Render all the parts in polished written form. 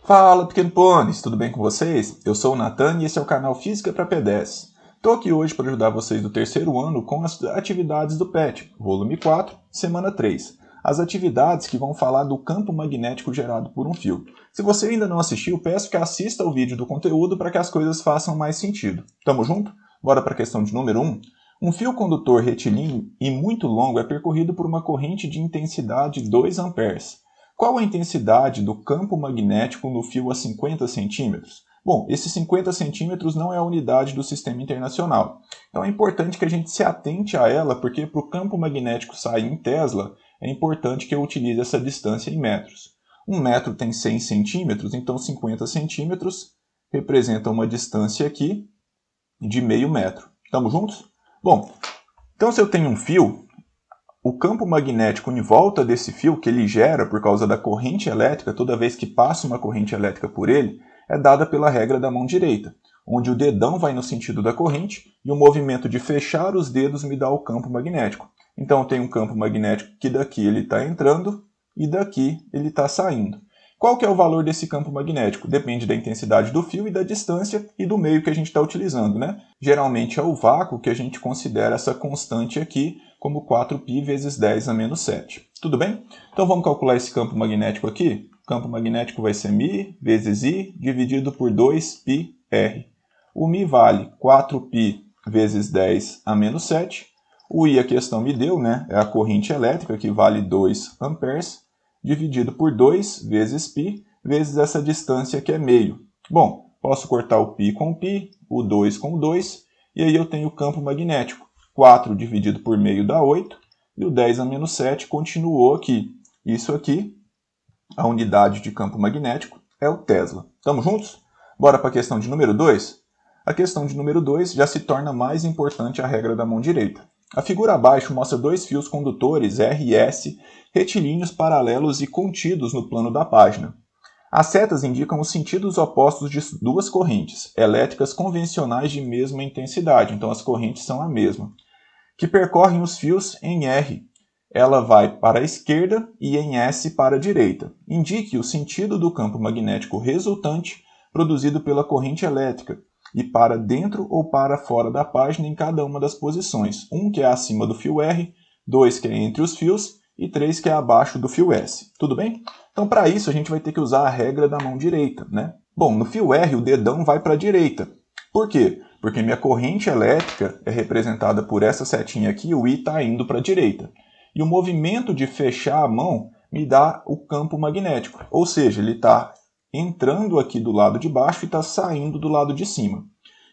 Fala, pequeno pôneis, tudo bem com vocês? Eu sou o Nathan e esse é o canal Física para P10. Estou aqui hoje para ajudar vocês do terceiro ano com as atividades do PET, volume 4, semana 3. As atividades que vão falar do campo magnético gerado por um fio. Se você ainda não assistiu, peço que assista ao vídeo do conteúdo para que as coisas façam mais sentido. Tamo junto? Bora para a questão de número 1. Um fio condutor retilíneo e muito longo é percorrido por uma corrente de intensidade 2 amperes. Qual a intensidade do campo magnético no fio a 50 centímetros? Bom, esses 50 centímetros não é a unidade do sistema internacional. Então é importante que a gente se atente a ela, porque para o campo magnético sair em Tesla, é importante que eu utilize essa distância em metros. Um metro tem 100 centímetros, então 50 centímetros representa uma distância aqui de meio metro. Estamos juntos? Bom, então se eu tenho um fio, o campo magnético em volta desse fio, que ele gera por causa da corrente elétrica, toda vez que passa uma corrente elétrica por ele, é dada pela regra da mão direita, onde o dedão vai no sentido da corrente e o movimento de fechar os dedos me dá o campo magnético. Então eu tenho um campo magnético que daqui ele está entrando e daqui ele está saindo. Qual que é o valor desse campo magnético? Depende da intensidade do fio e da distância e do meio que a gente está utilizando, né? Geralmente é o vácuo que a gente considera essa constante aqui como 4π vezes 10 a menos 7. Tudo bem? Então vamos calcular esse campo magnético aqui? O campo magnético vai ser μ vezes I dividido por 2πr. O μ vale 4π vezes 10 a menos 7. O I a questão me deu, né? É a corrente elétrica que vale 2 amperes. Dividido por 2 vezes π, vezes essa distância que é meio. Bom, posso cortar o π com o π, o 2 com o 2, e aí eu tenho o campo magnético. 4 dividido por meio dá 8, e o 10 a menos 7 continuou aqui. Isso aqui, a unidade de campo magnético, é o Tesla. Estamos juntos? Bora para a questão de número 2? A questão de número 2 já se torna mais importante a regra da mão direita. A figura abaixo mostra dois fios condutores R e S retilíneos paralelos e contidos no plano da página. As setas indicam os sentidos opostos de duas correntes, elétricas convencionais de mesma intensidade, então as correntes são a mesma, que percorrem os fios em R. Ela vai para a esquerda e em S para a direita. Indique o sentido do campo magnético resultante produzido pela corrente elétrica, e para dentro ou para fora da página em cada uma das posições. 1 que é acima do fio R, 2 que é entre os fios e 3 que é abaixo do fio S. Tudo bem? Então, para isso, a gente vai ter que usar a regra da mão direita, né? Bom, no fio R, o dedão vai para a direita. Por quê? Porque minha corrente elétrica é representada por essa setinha aqui, o I está indo para a direita. E o movimento de fechar a mão me dá o campo magnético. Ou seja, ele está entrando aqui do lado de baixo e está saindo do lado de cima.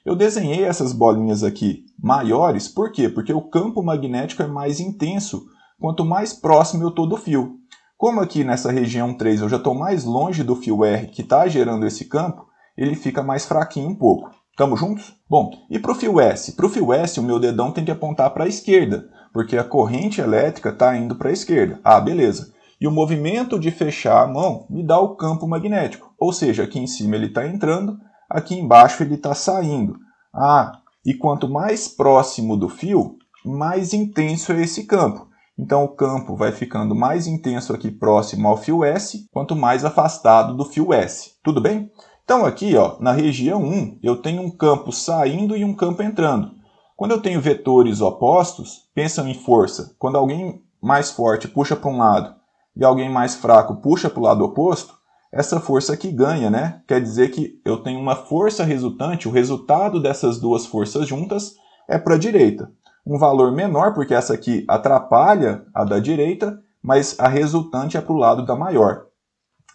Eu desenhei essas bolinhas aqui maiores, por quê? Porque o campo magnético é mais intenso quanto mais próximo eu estou do fio. Como aqui nessa região 3 eu já estou mais longe do fio R que está gerando esse campo, ele fica mais fraquinho um pouco. Estamos juntos? Bom, e para o fio S? Para o fio S, o meu dedão tem que apontar para a esquerda, porque a corrente elétrica está indo para a esquerda. Ah, beleza. E o movimento de fechar a mão me dá o campo magnético. Ou seja, aqui em cima ele está entrando, aqui embaixo ele está saindo. Ah, e quanto mais próximo do fio, mais intenso é esse campo. Então o campo vai ficando mais intenso aqui próximo ao fio S, quanto mais afastado do fio S. Tudo bem? Então aqui, ó, na região 1, eu tenho um campo saindo e um campo entrando. Quando eu tenho vetores opostos, pensam em força. Quando alguém mais forte puxa para um lado e alguém mais fraco puxa para o lado oposto, essa força aqui ganha, né? Quer dizer que eu tenho uma força resultante, o resultado dessas duas forças juntas é para a direita. Um valor menor, porque essa aqui atrapalha a da direita, mas a resultante é para o lado da maior.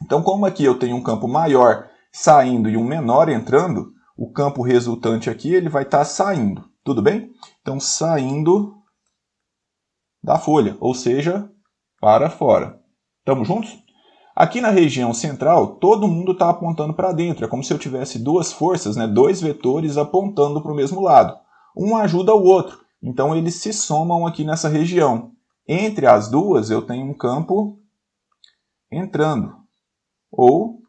Então, como aqui eu tenho um campo maior saindo e um menor entrando, o campo resultante aqui ele vai estar saindo. Tudo bem? Então, saindo da folha, ou seja, para fora. Estamos juntos? Aqui na região central, todo mundo está apontando para dentro. É como se eu tivesse duas forças, né? Dois vetores apontando para o mesmo lado. Um ajuda o outro. Então, eles se somam aqui nessa região. Entre as duas, eu tenho um campo entrando ou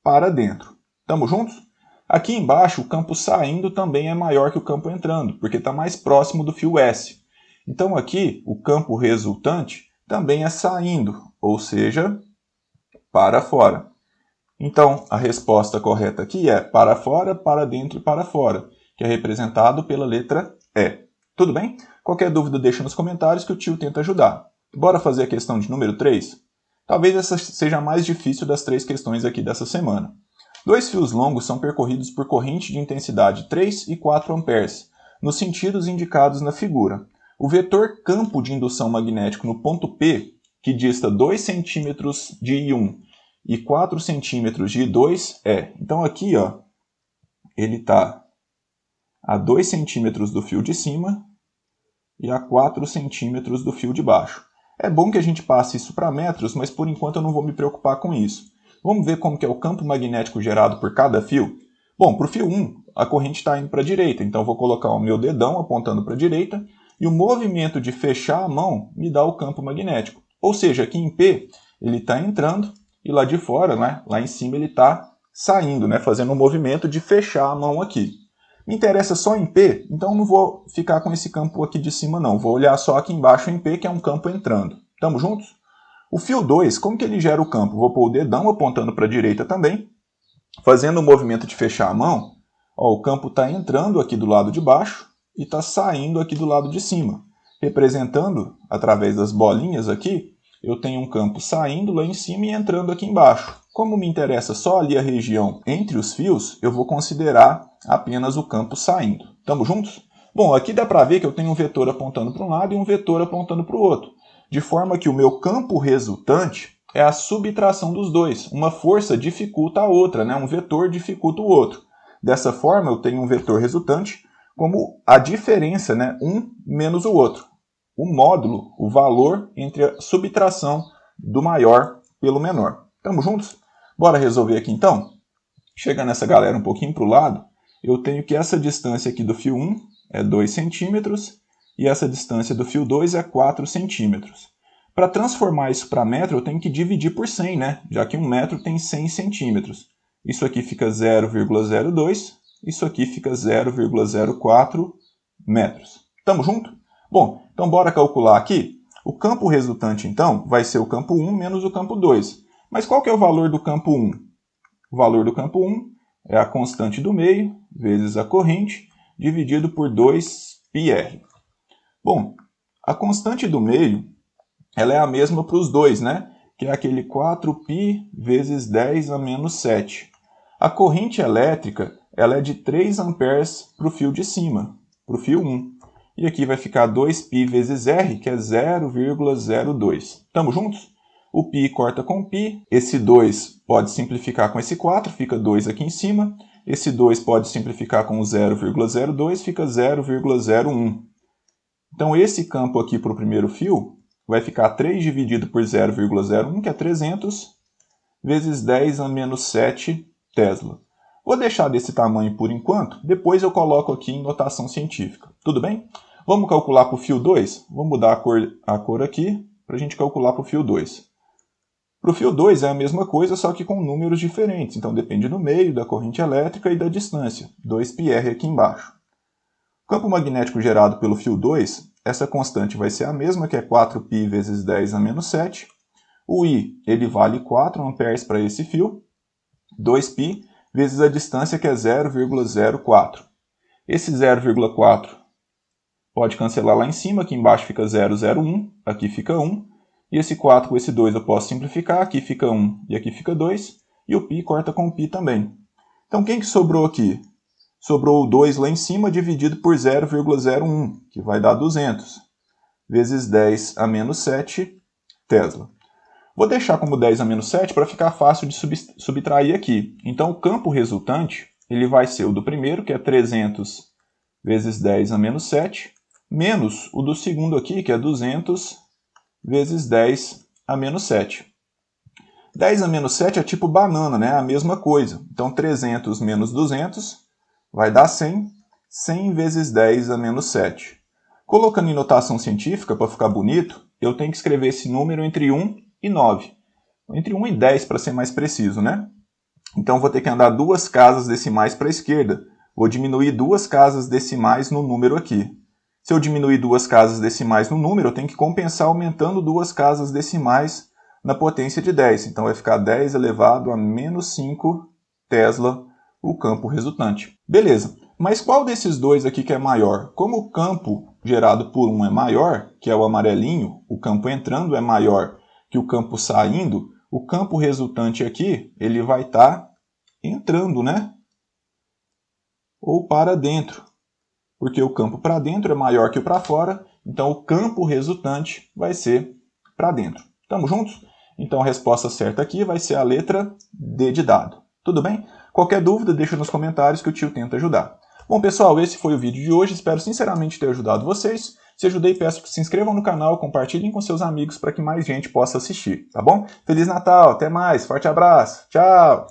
para dentro. Estamos juntos? Aqui embaixo, o campo saindo também é maior que o campo entrando, porque está mais próximo do fio S. Então, aqui, o campo resultante também é saindo, ou seja, para fora. Então, a resposta correta aqui é para fora, para dentro e para fora, que é representado pela letra E. Tudo bem? Qualquer dúvida deixa nos comentários que o tio tenta ajudar. Bora fazer a questão de número 3? Talvez essa seja a mais difícil das 3 questões aqui dessa semana. 2 fios longos são percorridos por corrente de intensidade 3 e 4 amperes, nos sentidos indicados na figura. O vetor campo de indução magnético no ponto P, que dista 2 cm de I1 e 4 centímetros de I2 é. Então aqui, ó, ele está a 2 centímetros do fio de cima e a 4 centímetros do fio de baixo. É bom que a gente passe isso para metros, mas por enquanto eu não vou me preocupar com isso. Vamos ver como que é o campo magnético gerado por cada fio? Bom, para o fio 1, a corrente está indo para a direita, então eu vou colocar o meu dedão apontando para a direita e o movimento de fechar a mão me dá o campo magnético. Ou seja, aqui em P, ele está entrando e lá de fora, né, lá em cima, ele está saindo, né, fazendo um movimento de fechar a mão aqui. Me interessa só em P, então não vou ficar com esse campo aqui de cima não. Vou olhar só aqui embaixo em P, que é um campo entrando. Estamos juntos? O fio 2, como que ele gera o campo? Vou pôr o dedão apontando para a direita também, fazendo o movimento de fechar a mão. Ó, o campo está entrando aqui do lado de baixo e está saindo aqui do lado de cima. Representando, através das bolinhas aqui, eu tenho um campo saindo lá em cima e entrando aqui embaixo. Como me interessa só ali a região entre os fios, eu vou considerar apenas o campo saindo. Estamos juntos? Bom, aqui dá para ver que eu tenho um vetor apontando para um lado e um vetor apontando para o outro. De forma que o meu campo resultante é a subtração dos dois. Uma força dificulta a outra, né? Um vetor dificulta o outro. Dessa forma, eu tenho um vetor resultante como a diferença, né? Um menos o outro. O módulo, o valor entre a subtração do maior pelo menor. Estamos juntos? Bora resolver aqui então? Chegando essa galera um pouquinho para o lado, eu tenho que essa distância aqui do fio 1 é 2 centímetros e essa distância do fio 2 é 4 centímetros. Para transformar isso para metro, eu tenho que dividir por 100, né? Já que 1 metro tem 100 centímetros. Isso aqui fica 0,02, isso aqui fica 0,04 metros. Estamos juntos? Bom, então bora calcular aqui. O campo resultante, então, vai ser o campo 1 menos o campo 2. Mas qual que é o valor do campo 1? O valor do campo 1 é a constante do meio vezes a corrente dividido por 2πr. Bom, a constante do meio ela é a mesma para os dois, né? Que é aquele 4π vezes 10 a menos 7. A corrente elétrica ela é de 3 amperes para o fio de cima, para o fio 1. E aqui vai ficar 2π vezes r, que é 0,02. Estamos juntos? O π corta com π. Esse 2 pode simplificar com esse 4, fica 2 aqui em cima. Esse 2 pode simplificar com o 0,02, fica 0,01. Então, esse campo aqui para o primeiro fio vai ficar 3 dividido por 0,01, que é 300, vezes 10 a menos 7 Tesla. Vou deixar desse tamanho por enquanto, depois eu coloco aqui em notação científica. Tudo bem? Vamos calcular para o fio 2? Vou mudar a cor aqui para a gente calcular para o fio 2. Para o fio 2 é a mesma coisa, só que com números diferentes. Então depende do meio, da corrente elétrica e da distância. 2πr aqui embaixo. O campo magnético gerado pelo fio 2, essa constante vai ser a mesma, que é 4π vezes 10 a menos 7. O I ele vale 4 amperes para esse fio. 2π vezes a distância, que é 0,04. Esse 0,4 pode cancelar lá em cima, aqui embaixo fica 0,01, aqui fica 1. E esse 4 com esse 2 eu posso simplificar, aqui fica 1 e aqui fica 2. E o π corta com o π também. Então quem que sobrou aqui? Sobrou o 2 lá em cima dividido por 0,01, que vai dar 200, vezes 10 a menos 7 Tesla. Vou deixar como 10 a menos 7 para ficar fácil de subtrair aqui. Então o campo resultante ele vai ser o do primeiro, que é 300 vezes 10 a menos 7, menos o do segundo aqui, que é 200 vezes 10 a menos 7. 10 a menos 7 é tipo banana, né? A mesma coisa. Então 300 menos 200 vai dar 100. 100 vezes 10 a menos 7. Colocando em notação científica, para ficar bonito, eu tenho que escrever esse número entre 1 e 9. Entre 1 e 10, para ser mais preciso, né? Então vou ter que andar 2 casas decimais para a esquerda. Vou diminuir 2 casas decimais no número aqui. Se eu diminuir 2 casas decimais no número, eu tenho que compensar aumentando 2 casas decimais na potência de 10. Então vai ficar 10 elevado a menos 5 Tesla o campo resultante. Beleza, mas qual desses dois aqui que é maior? Como o campo gerado por um é maior, que é o amarelinho, o campo entrando é maior que o campo saindo, o campo resultante aqui, ele vai estar entrando, né? Ou para dentro, porque o campo para dentro é maior que o para fora, então o campo resultante vai ser para dentro. Estamos juntos? Então a resposta certa aqui vai ser a letra D de dado. Tudo bem? Qualquer dúvida, deixa nos comentários que o tio tenta ajudar. Bom, pessoal, esse foi o vídeo de hoje. Espero sinceramente ter ajudado vocês. Se ajudei, peço que se inscrevam no canal, compartilhem com seus amigos para que mais gente possa assistir, tá bom? Feliz Natal, até mais, forte abraço, tchau!